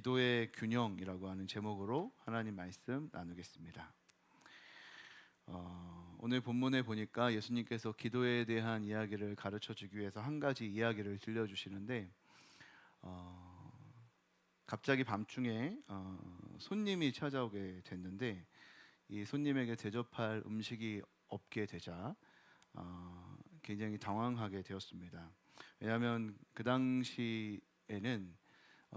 기도의 균형이라고 하는 제목으로 하나님 말씀 나누겠습니다. 오늘 본문에 보니까 예수님께서 기도에 대한 이야기를 가르쳐 주기 위해서 한 가지 이야기를 들려주시는데 갑자기 밤중에 손님이 찾아오게 됐는데 이 손님에게 대접할 음식이 없게 되자 굉장히 당황하게 되었습니다. 왜냐하면 그 당시에는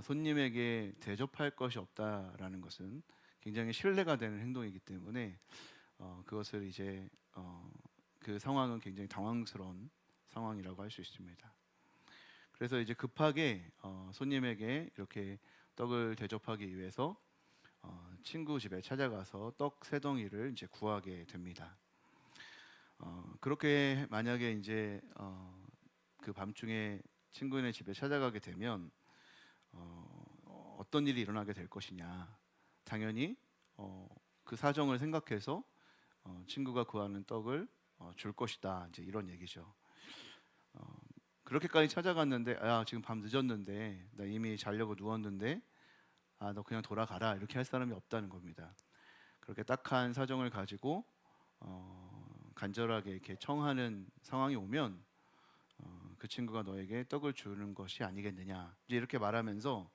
손님에게 대접할 것이 없다라는 것은 굉장히 신뢰가 되는 행동이기 때문에 그것을 이제 그 상황은 굉장히 당황스러운 상황이라고 할 수 있습니다. 그래서 이제 급하게 손님에게 이렇게 떡을 대접하기 위해서 친구 집에 찾아가서 떡 세 덩이를 이제 구하게 됩니다. 그렇게 만약에 이제 그 밤중에 친구네 집에 찾아가게 되면 어떤 일이 일어나게 될 것이냐, 당연히 그 사정을 생각해서 친구가 구하는 떡을 줄 것이다, 이제 이런 얘기죠. 그렇게까지 찾아갔는데 지금 밤 늦었는데 나 이미 자려고 누웠는데 너 그냥 돌아가라, 이렇게 할 사람이 없다는 겁니다. 그렇게 딱한 사정을 가지고 간절하게 이렇게 청하는 상황이 오면 그 친구가 너에게 떡을 주는 것이 아니겠느냐, 이제 이렇게 말하면서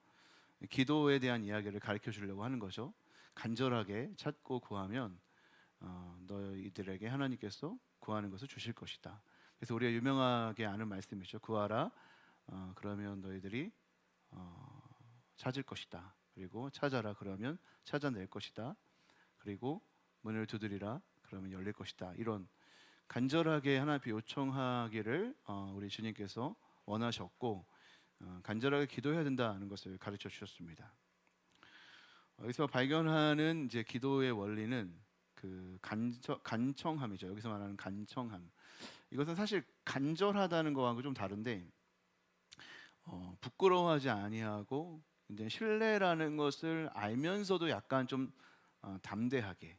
기도에 대한 이야기를 가르쳐 주려고 하는 거죠. 간절하게 찾고 구하면 너희들에게 하나님께서 구하는 것을 주실 것이다. 그래서 우리가 유명하게 아는 말씀이죠. 구하라, 그러면 너희들이 찾을 것이다. 그리고 찾아라, 그러면 찾아낼 것이다. 그리고 문을 두드리라, 그러면 열릴 것이다. 이런 간절하게 하나님 앞에 요청하기를 우리 주님께서 원하셨고 간절하게 기도해야 된다는 것을 가르쳐 주셨습니다. 여기서 발견하는 이제 기도의 원리는 그 간청함이죠. 여기서 말하는 간청함. 이것은 사실 간절하다는 것하고 좀 다른데 부끄러워하지 아니하고 이제 신뢰라는 것을 알면서도 약간 좀 담대하게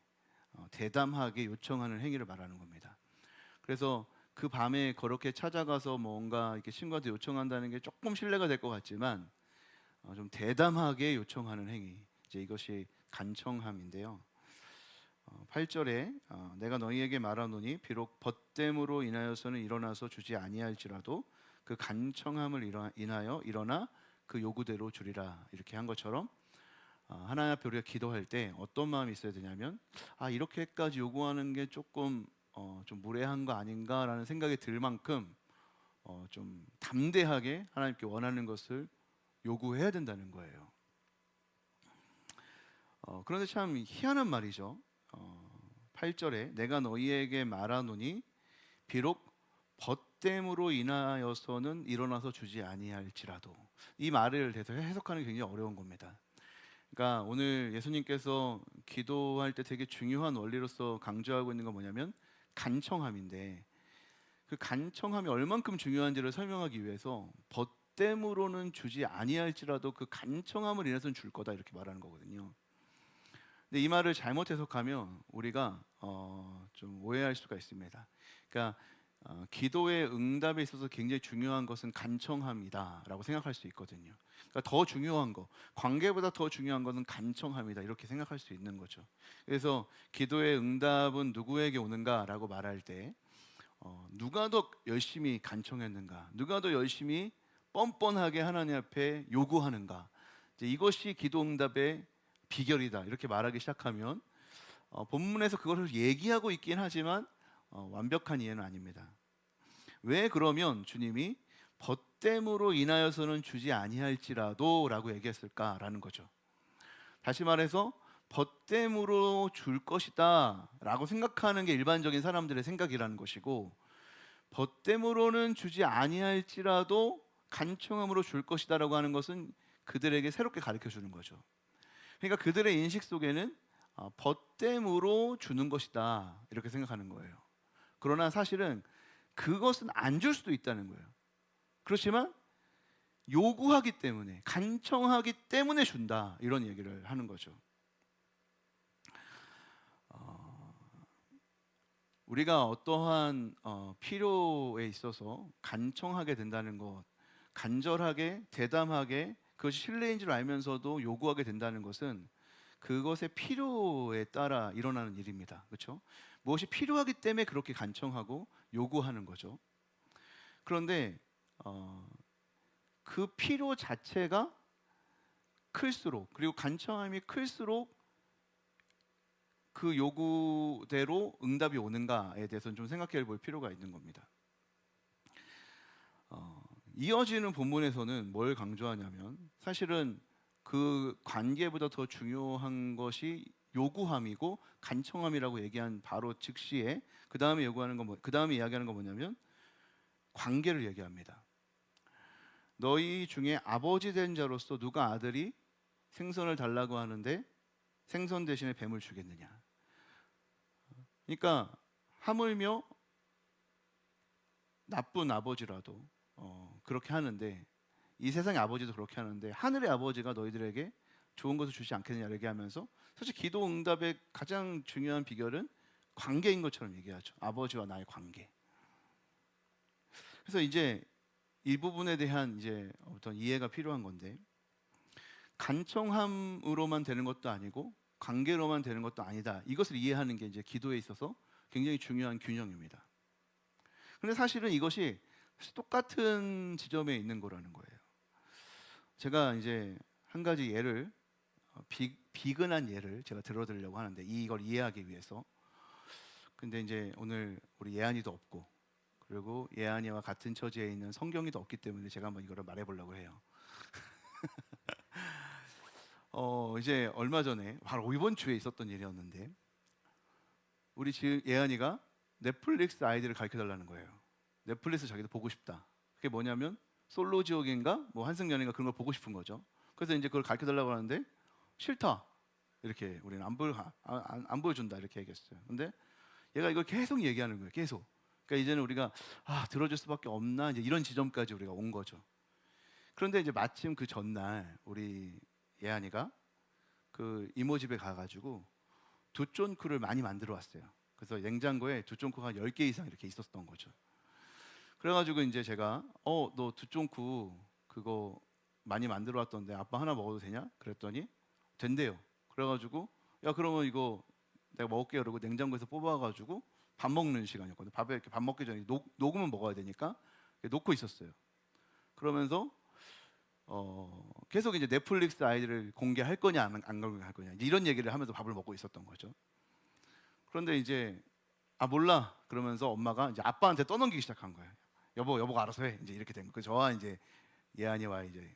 대담하게 요청하는 행위를 말하는 겁니다. 그래서 그 밤에 그렇게 찾아가서 뭔가 이렇게 친구한테 요청한다는 게 조금 신뢰가 될 것 같지만 좀 대담하게 요청하는 행위, 이제 이것이 간청함인데요. 8절에 내가 너희에게 말하노니 비록 벗됨으로 인하여서는 일어나서 주지 아니할지라도 그 간청함을 인하여 일어나 그 요구대로 주리라, 이렇게 한 것처럼 하나님 앞에 우리가 기도할 때 어떤 마음이 있어야 되냐면 이렇게까지 요구하는 게 조금 좀 무례한 거 아닌가라는 생각이 들 만큼 좀 담대하게 하나님께 원하는 것을 요구해야 된다는 거예요. 그런데 참 희한한 말이죠. 8절에 내가 너희에게 말하노니 비록 벗됨으로 인하여서는 일어나서 주지 아니할지라도, 이 말을 대해서 해석하는 게 굉장히 어려운 겁니다. 그러니까 오늘 예수님께서 기도할 때 되게 중요한 원리로서 강조하고 있는 건 뭐냐면 간청함인데, 그 간청함이 얼만큼 중요한지를 설명하기 위해서 벗됨으로는 주지 아니할지라도 그 간청함을 인해서는 줄 거다, 이렇게 말하는 거거든요. 근데 이 말을 잘못 해석하면 우리가 좀 오해할 수가 있습니다. 그러니까 기도의 응답에 있어서 굉장히 중요한 것은 간청함이다 라고 생각할 수 있거든요. 그러니까 더 중요한 거, 관계보다 더 중요한 것은 간청함이다, 이렇게 생각할 수 있는 거죠. 그래서 기도의 응답은 누구에게 오는가 라고 말할 때 누가 더 열심히 간청했는가, 누가 더 열심히 뻔뻔하게 하나님 앞에 요구하는가, 이제 이것이 기도 응답의 비결이다, 이렇게 말하기 시작하면 본문에서 그것을 얘기하고 있긴 하지만 완벽한 이해는 아닙니다. 왜 그러면 주님이 벗됨으로 인하여서는 주지 아니할지라도 라고 얘기했을까라는 거죠. 다시 말해서 벗됨으로 줄 것이다 라고 생각하는 게 일반적인 사람들의 생각이라는 것이고, 벗됨으로는 주지 아니할지라도 간청함으로 줄 것이다 라고 하는 것은 그들에게 새롭게 가르쳐 주는 거죠. 그러니까 그들의 인식 속에는 벗됨으로 주는 것이다, 이렇게 생각하는 거예요. 그러나 사실은 그것은 안 줄 수도 있다는 거예요. 그렇지만 요구하기 때문에, 간청하기 때문에 준다, 이런 얘기를 하는 거죠. 우리가 어떠한 필요에 있어서 간청하게 된다는 것, 간절하게 대담하게 그것이 실례인 줄 알면서도 요구하게 된다는 것은 그것의 필요에 따라 일어나는 일입니다. 그렇죠? 무엇이 필요하기 때문에 그렇게 간청하고 요구하는 거죠. 그런데 그 필요 자체가 클수록, 그리고 간청함이 클수록 그 요구대로 응답이 오는가에 대해서는 좀 생각해 볼 필요가 있는 겁니다. 이어지는 본문에서는 뭘 강조하냐면 사실은 그 관계보다 더 중요한 것이 요구함이고 간청함이라고 얘기한 바로 즉시에 그 다음에 요구하는 건 그 다음에 이야기하는 건 뭐냐면 관계를 얘기합니다. 너희 중에 아버지 된 자로서 누가 아들이 생선을 달라고 하는데 생선 대신에 뱀을 주겠느냐. 그러니까 하물며 나쁜 아버지라도 그렇게 하는데, 이 세상의 아버지도 그렇게 하는데 하늘의 아버지가 너희들에게 좋은 것을 주지 않겠느냐 얘기하면서, 사실 기도 응답의 가장 중요한 비결은 관계인 것처럼 얘기하죠. 아버지와 나의 관계. 그래서 이제 이 부분에 대한 이제 어떤 이해가 필요한 건데, 간청함으로만 되는 것도 아니고 관계로만 되는 것도 아니다. 이것을 이해하는 게 이제 기도에 있어서 굉장히 중요한 균형입니다. 근데 사실은 이것이 똑같은 지점에 있는 거라는 거예요. 제가 이제 한 가지 예를, 비근한 예를 제가 들어드리려고 하는데, 이걸 이해하기 위해서. 근데 이제 오늘 우리 예한이도 없고, 그리고 예한이와 같은 처지에 있는 성경이도 없기 때문에 제가 한번 이거를 말해보려고 해요. 이제 얼마 전에 바로 이번 주에 있었던 일이었는데, 우리 집 예한이가 넷플릭스 아이디를 가르쳐 달라는 거예요. 넷플릭스 자기도 보고 싶다. 그게 뭐냐면 솔로지옥인가 뭐 환승연애인가 그런 걸 보고 싶은 거죠. 그래서 이제 그걸 가르쳐 달라고 하는데 싫다. 이렇게 우리는 안 보여준다 이렇게 얘기했어요. 근데 얘가 이걸 계속 얘기하는 거예요. 계속. 그러니까 이제는 우리가 들어줄 수밖에 없나 이제 이런 지점까지 우리가 온 거죠. 그런데 이제 마침 그 전날 우리 예한이가 그 이모 집에 가가지고 두쫀쿠를 많이 만들어 왔어요. 그래서 냉장고에 두쫀쿠가 한 10개 이상 이렇게 있었던 거죠. 그래가지고 이제 제가 너 두쫀쿠 그거 많이 만들어 왔던데 아빠 하나 먹어도 되냐? 그랬더니 된대요. 그래가지고 야 그러면 이거 내가 먹을게 그러고 냉장고에서 뽑아가지고 밥 먹는 시간이었거든요. 밥에 이렇게 밥 먹기 전에 녹으면 먹어야 되니까 놓고 있었어요. 그러면서 계속 이제 넷플릭스 아이디를 공개할 거냐 안 공개할 거냐 이런 얘기를 하면서 밥을 먹고 있었던 거죠. 그런데 이제 몰라 그러면서 엄마가 이제 아빠한테 떠넘기기 시작한 거예요. 여보가 알아서 해. 이제 이렇게 된 거예요. 저와 이제 예한이와 이제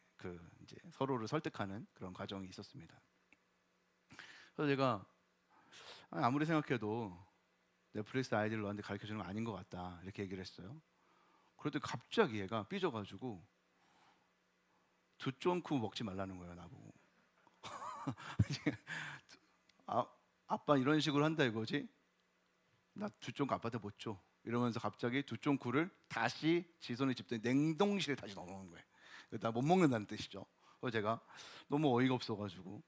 이제 서로를 설득하는 그런 과정이 있었습니다. 그래서 제가 아무리 생각해도 넷플릭스 아이디를 너한테 가르쳐 주는 건 아닌 것 같다 이렇게 얘기를 했어요. 그런데 갑자기 얘가 삐져가지고 두쫑쿠 먹지 말라는 거예요 나보고. 아빠 이런 식으로 한다 이거지? 나 두쫑쿠 아빠한테 못 줘. 이러면서 갑자기 두쫑쿠를 다시 지 손에 집더니 냉동실에 다시 넣어놓은 거예요. 나 못 먹는다는 뜻이죠. 그래서 제가 너무 어이가 없어가지고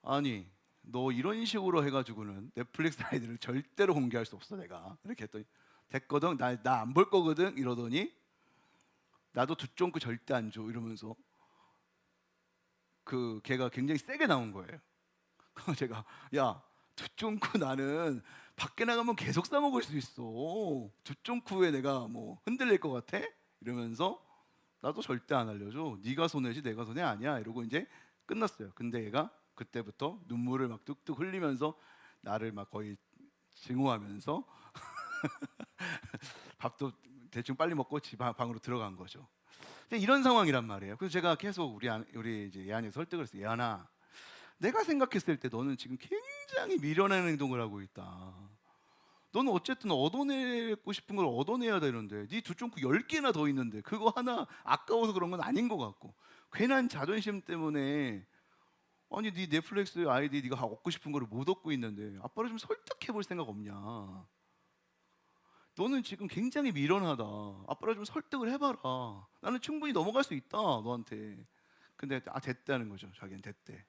아니 너 이런 식으로 해가지고는 넷플릭스 아이디를 절대로 공개할 수 없어 내가 이렇게 했더니 됐거든 나 안 볼 거거든 이러더니 나도 두쫑쿠 절대 안 줘 이러면서 걔가 굉장히 세게 나온 거예요. 그래서 제가 야 두쫑쿠 나는 밖에 나가면 계속 사 먹을 수 있어. 두쫑쿠에 내가 뭐 흔들릴 것 같아? 이러면서 나도 절대 안 알려줘. 네가 손해지 내가 손해 아니야. 이러고 이제 끝났어요. 근데 얘가 그때부터 눈물을 막 뚝뚝 흘리면서 나를 막 거의 증오하면서 밥도 대충 빨리 먹고 방으로 들어간 거죠. 이런 상황이란 말이에요. 그래서 제가 계속 우리 이제 예한이 설득을 했어요. 예한아, 내가 생각했을 때 너는 지금 굉장히 미련한 행동을 하고 있다. 너는 어쨌든 얻어내고 싶은 걸 얻어내야 되는데 네 두쫑쿠 10개나 더 있는데 그거 하나 아까워서 그런 건 아닌 것 같고 괜한 자존심 때문에 아니 네 넷플릭스 아이디 네가 얻고 싶은 거를 못 얻고 있는데 아빠를 좀 설득해 볼 생각 없냐. 너는 지금 굉장히 미련하다. 아빠를 좀 설득을 해봐라. 나는 충분히 넘어갈 수 있다 너한테. 근데 됐다는 거죠. 자기는 됐대.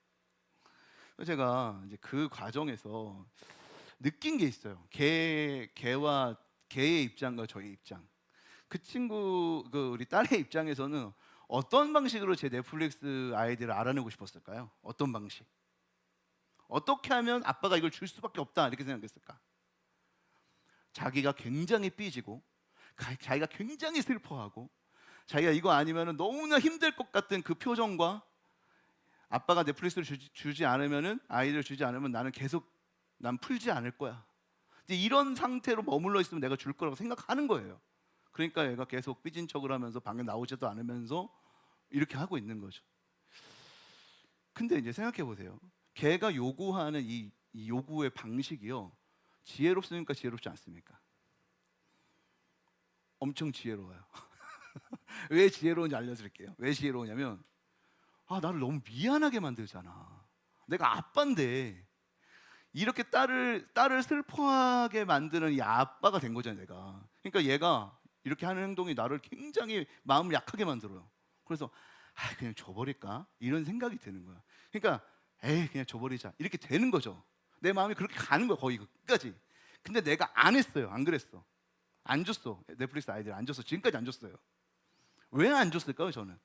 그래서 제가 이제 그 과정에서 느낀 게 있어요. 걔의 입장과 저의 입장. 그 친구 우리 딸의 입장에서는 어떤 방식으로 제 넷플릭스 아이디를 알아내고 싶었을까요? 어떤 방식? 어떻게 하면 아빠가 이걸 줄 수밖에 없다 이렇게 생각했을까? 자기가 굉장히 삐지고 자기가 굉장히 슬퍼하고 자기가 이거 아니면 너무나 힘들 것 같은 그 표정과 아빠가 넷플릭스를 주지 않으면은 아이를 주지 않으면 나는 계속 난 풀지 않을 거야. 이제 이런 상태로 머물러 있으면 내가 줄 거라고 생각하는 거예요. 그러니까 얘가 계속 삐진 척을 하면서 방에 나오지도 않으면서 이렇게 하고 있는 거죠. 근데 이제 생각해 보세요. 걔가 요구하는 이 요구의 방식이요. 지혜롭습니까? 지혜롭지 않습니까? 엄청 지혜로워요. 왜 지혜로운지 알려드릴게요. 왜 지혜로우냐면 나를 너무 미안하게 만들잖아. 내가 아빠인데 이렇게 딸을 슬퍼하게 만드는 이 아빠가 된 거잖아 내가. 그러니까 얘가 이렇게 하는 행동이 나를 굉장히 마음을 약하게 만들어요. 그래서 그냥 줘버릴까? 이런 생각이 드는 거야. 그러니까 그냥 줘버리자 이렇게 되는 거죠. 내 마음이 그렇게 가는 거야 거의 끝까지. 근데 내가 안 했어요. 안 그랬어. 안 줬어. 넷플릭스 아이들 안 줬어. 지금까지 안 줬어요. 왜 안 줬을까요 저는?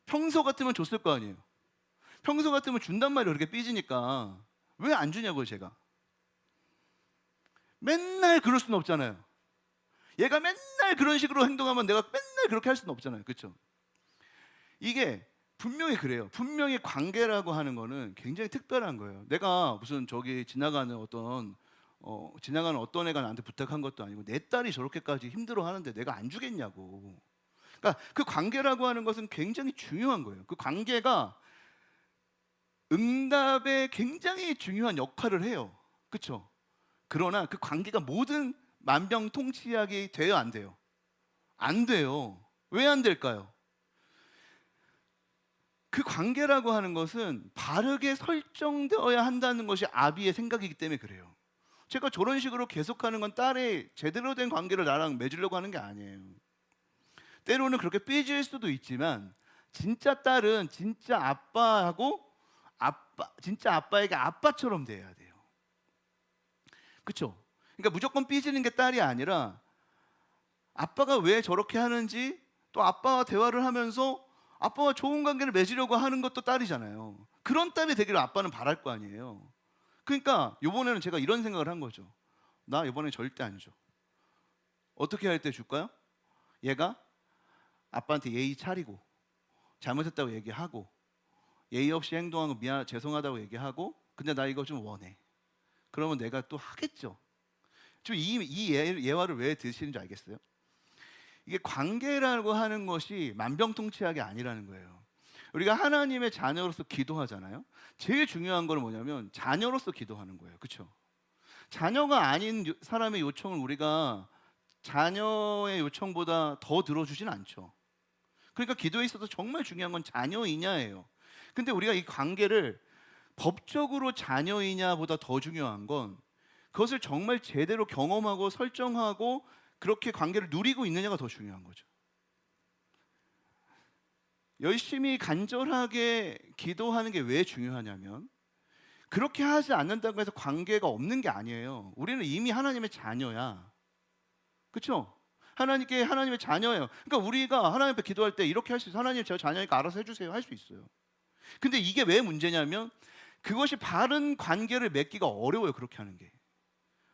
평소 같으면 줬을 거 아니에요. 평소 같으면 준단 말이에요. 그렇게 삐지니까. 왜 안 주냐고요 제가. 맨날 그럴 수는 없잖아요. 얘가 맨날 그런 식으로 행동하면 내가 맨날 그렇게 할 수는 없잖아요. 그렇죠? 이게 분명히 그래요. 분명히 관계라고 하는 거는 굉장히 특별한 거예요. 내가 무슨 저기 지나가는 어떤 애가 나한테 부탁한 것도 아니고 내 딸이 저렇게까지 힘들어 하는데 내가 안 주겠냐고. 그러니까 그 관계라고 하는 것은 굉장히 중요한 거예요. 그 관계가 응답에 굉장히 중요한 역할을 해요. 그렇죠? 그러나 그 관계가 모든 만병통치약이 돼요, 안 돼요? 안 돼요. 왜 안 될까요? 그 관계라고 하는 것은 바르게 설정되어야 한다는 것이 아비의 생각이기 때문에 그래요. 제가 저런 식으로 계속하는 건 딸의 제대로 된 관계를 나랑 맺으려고 하는 게 아니에요. 때로는 그렇게 삐질 수도 있지만 진짜 딸은 진짜 아빠하고 진짜 아빠에게 아빠처럼 돼야 돼요. 그렇죠? 그러니까 무조건 삐지는 게 딸이 아니라 아빠가 왜 저렇게 하는지 또 아빠와 대화를 하면서 아빠와 좋은 관계를 맺으려고 하는 것도 딸이잖아요. 그런 딸이 되기를 아빠는 바랄 거 아니에요. 그러니까 이번에는 제가 이런 생각을 한 거죠. 나 이번에 절대 안 줘. 어떻게 할 때 줄까요? 얘가 아빠한테 예의 차리고 잘못했다고 얘기하고 예의 없이 행동한 거 죄송하다고 얘기하고 근데 나 이거 좀 원해. 그러면 내가 또 하겠죠. 좀 이 예화를 왜 드시는지 알겠어요? 이게 관계라고 하는 것이 만병통치약이 아니라는 거예요. 우리가 하나님의 자녀로서 기도하잖아요. 제일 중요한 건 뭐냐면 자녀로서 기도하는 거예요. 그렇죠? 자녀가 아닌 사람의 요청을 우리가 자녀의 요청보다 더 들어주진 않죠. 그러니까 기도에 있어서 정말 중요한 건 자녀이냐예요. 근데 우리가 이 관계를 법적으로 자녀이냐보다 더 중요한 건 그것을 정말 제대로 경험하고 설정하고 그렇게 관계를 누리고 있느냐가 더 중요한 거죠. 열심히 간절하게 기도하는 게 왜 중요하냐면 그렇게 하지 않는다고 해서 관계가 없는 게 아니에요. 우리는 이미 하나님의 자녀야. 그렇죠? 하나님의 자녀예요. 그러니까 우리가 하나님 앞에 기도할 때 이렇게 할 수 있어요. 하나님 저 자녀니까 알아서 해주세요 할 수 있어요. 근데 이게 왜 문제냐면 그것이 바른 관계를 맺기가 어려워요. 그렇게 하는 게.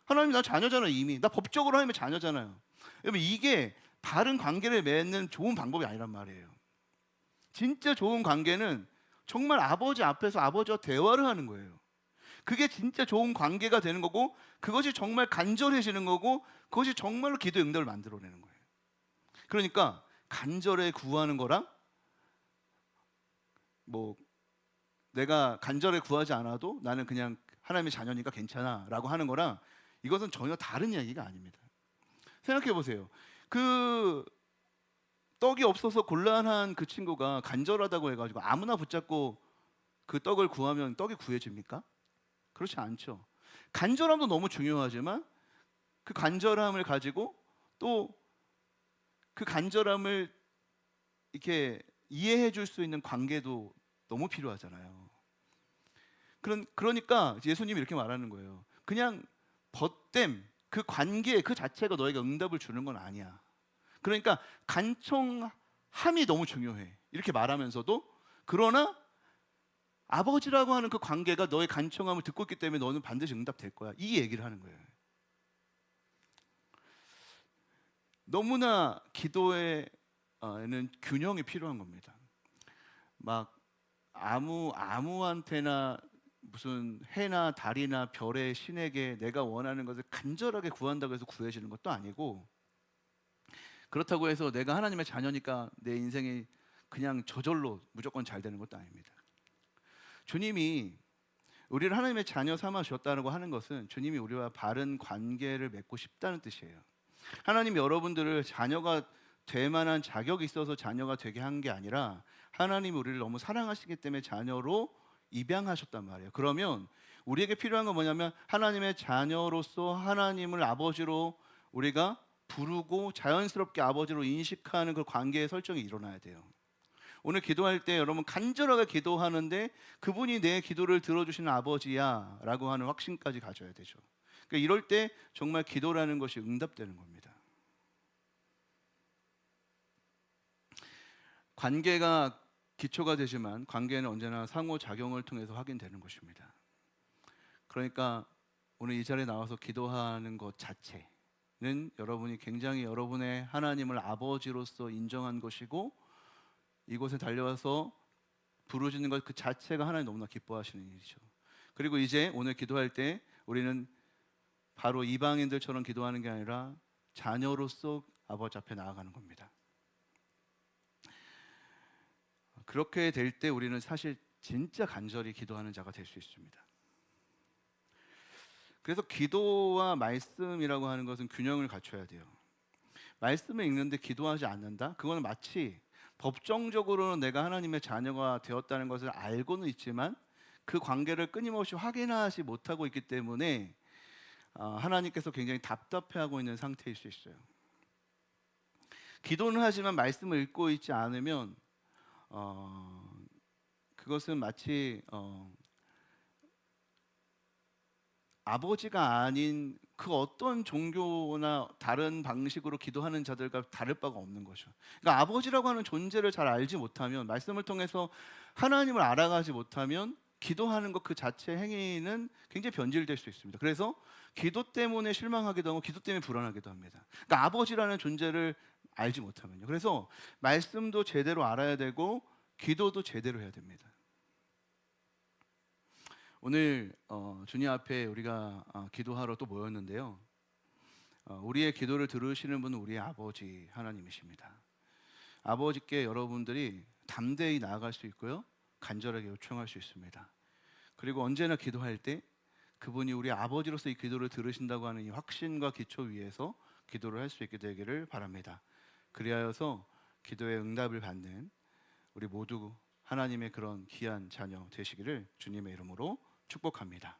하나님 나 자녀잖아요. 이미 나 법적으로 하나님의 자녀잖아요. 여러분 이게 바른 관계를 맺는 좋은 방법이 아니란 말이에요. 진짜 좋은 관계는 정말 아버지 앞에서 아버지와 대화를 하는 거예요. 그게 진짜 좋은 관계가 되는 거고 그것이 정말 간절해지는 거고 그것이 정말로 기도의 응답을 만들어내는 거예요. 그러니까 간절히 구하는 거랑 뭐 내가 간절히 구하지 않아도 나는 그냥 하나님의 자녀니까 괜찮아 라고 하는 거랑 이것은 전혀 다른 이야기가 아닙니다. 생각해 보세요. 그 떡이 없어서 곤란한 그 친구가 간절하다고 해가지고 아무나 붙잡고 그 떡을 구하면 떡이 구해집니까? 그렇지 않죠. 간절함도 너무 중요하지만 그 간절함을 가지고 또 그 간절함을 이렇게 이해해 줄 수 있는 관계도 너무 필요하잖아요. 그러니까 예수님이 이렇게 말하는 거예요. 그냥 벗됨, 그 관계 그 자체가 너에게 응답을 주는 건 아니야. 그러니까 간청함이 너무 중요해. 이렇게 말하면서도 그러나 아버지라고 하는 그 관계가 너의 간청함을 듣고 있기 때문에 너는 반드시 응답될 거야. 이 얘기를 하는 거예요. 너무나 기도에는 균형이 필요한 겁니다. 막 아무한테나 무슨 해나 달이나 별의 신에게 내가 원하는 것을 간절하게 구한다고 해서 구해지는 것도 아니고, 그렇다고 해서 내가 하나님의 자녀니까 내 인생이 그냥 저절로 무조건 잘 되는 것도 아닙니다. 주님이 우리를 하나님의 자녀 삼아 주셨다고 하는 것은 주님이 우리와 바른 관계를 맺고 싶다는 뜻이에요. 하나님 여러분들을 자녀가 될 만한 자격이 있어서 자녀가 되게 한 게 아니라 하나님이 우리를 너무 사랑하시기 때문에 자녀로 입양하셨단 말이에요. 그러면 우리에게 필요한 건 뭐냐면 하나님의 자녀로서 하나님을 아버지로 우리가 부르고 자연스럽게 아버지로 인식하는 그 관계의 설정이 일어나야 돼요. 오늘 기도할 때 여러분 간절하게 기도하는데 그분이 내 기도를 들어주시는 아버지야 라고 하는 확신까지 가져야 되죠. 그러니까 이럴 때 정말 기도라는 것이 응답되는 겁니다. 관계가 기초가 되지만 관계는 언제나 상호작용을 통해서 확인되는 것입니다. 그러니까 오늘 이 자리에 나와서 기도하는 것 자체는 여러분이 굉장히 여러분의 하나님을 아버지로서 인정한 것이고, 이곳에 달려와서 부르짖는 것 그 자체가 하나님 너무나 기뻐하시는 일이죠. 그리고 이제 오늘 기도할 때 우리는 바로 이방인들처럼 기도하는 게 아니라 자녀로서 아버지 앞에 나아가는 겁니다. 그렇게 될 때 우리는 사실 진짜 간절히 기도하는 자가 될 수 있습니다. 그래서 기도와 말씀이라고 하는 것은 균형을 갖춰야 돼요. 말씀을 읽는데 기도하지 않는다? 그건 마치 법정적으로는 내가 하나님의 자녀가 되었다는 것을 알고는 있지만 그 관계를 끊임없이 확인하지 못하고 있기 때문에 하나님께서 굉장히 답답해하고 있는 상태일 수 있어요. 기도는 하지만 말씀을 읽고 있지 않으면 그것은 마치 아버지가 아닌 그 어떤 종교나 다른 방식으로 기도하는 자들과 다를 바가 없는 거죠. 그러니까 아버지라고 하는 존재를 잘 알지 못하면, 말씀을 통해서 하나님을 알아가지 못하면 기도하는 것 그 자체 행위는 굉장히 변질될 수 있습니다. 그래서 기도 때문에 실망하기도 하고 기도 때문에 불안하기도 합니다. 그러니까 아버지라는 존재를 알지 못하면요. 그래서 말씀도 제대로 알아야 되고 기도도 제대로 해야 됩니다. 오늘 주님 앞에 우리가 기도하러 또 모였는데요. 우리의 기도를 들으시는 분은 우리의 아버지 하나님이십니다. 아버지께 여러분들이 담대히 나아갈 수 있고요, 간절하게 요청할 수 있습니다. 그리고 언제나 기도할 때 그분이 우리 아버지로서 이 기도를 들으신다고 하는 이 확신과 기초 위에서 기도를 할 수 있게 되기를 바랍니다. 그리하여서 기도의 응답을 받는 우리 모두 하나님의 그런 귀한 자녀 되시기를 주님의 이름으로 축복합니다.